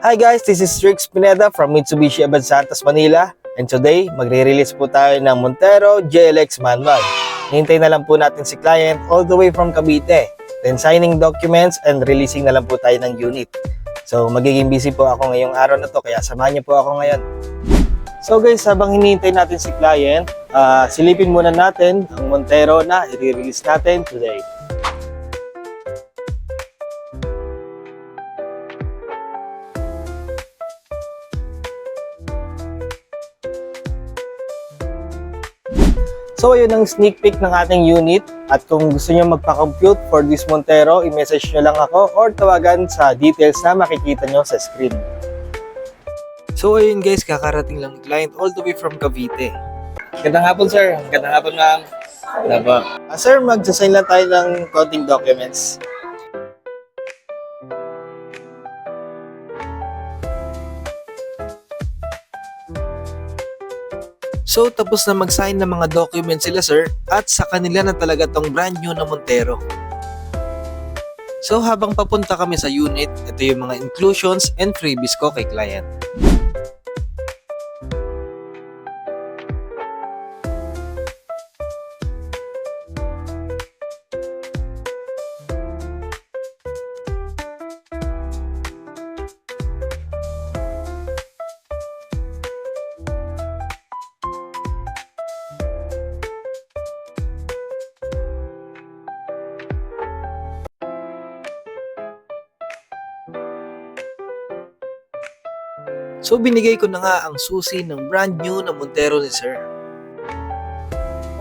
Hi guys, this is Rick Pineda from Mitsubishi Abad Santos, Manila. And today, magre-release po tayo ng Montero JLX manual. Hintay na lang po natin si client all the way from Cavite. Then signing documents and releasing na lang po tayo ng unit. So magiging busy po ako ngayong araw na to, kaya samahan niyo po ako ngayon. So guys, habang hinihintay natin si client, silipin muna natin ang Montero na i-release natin today. So ayun ang sneak peek ng ating unit, at kung gusto niyo magpa-compute for this Montero, i-message nyo lang ako or tawagan sa details na makikita nyo sa screen. So ayun guys, kakarating lang ni client all the way from Cavite. Magandang hapon sir, magandang hapon ma'am. Sir, magsasign lang tayo ng konting documents. So tapos na mag-sign ng mga documents sila sir, at sa kanila na talaga tong brand new na Montero. So habang papunta kami sa unit, ito yung mga inclusions and freebies ko kay client. So binigay ko na nga ang susi ng brand new na Montero ni sir.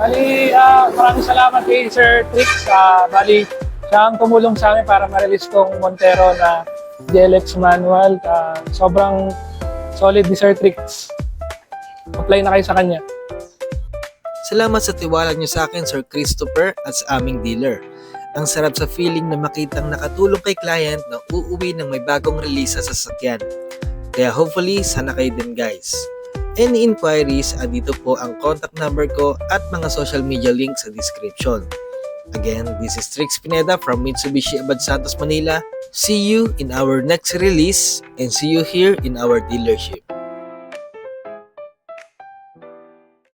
Bali, maraming salamat kay Sir Trix. Bali, siya ang tumulong sa amin para ma-release tong Montero na JLX manual. Sobrang solid ni Sir Trix. Apply na kayo sa kanya. Salamat sa tiwala niyo sa akin Sir Christopher at sa aming dealer. Ang sarap sa feeling na makitang nakatulong kay client na uuwi ng may bagong release sa sasakyan. Kaya hopefully, sana kayo din guys. Any inquiries, andito po ang contact number ko at mga social media links sa description. Again, this is Trix Pineda from Mitsubishi Abad Santos, Manila. See you in our next release and see you here in our dealership.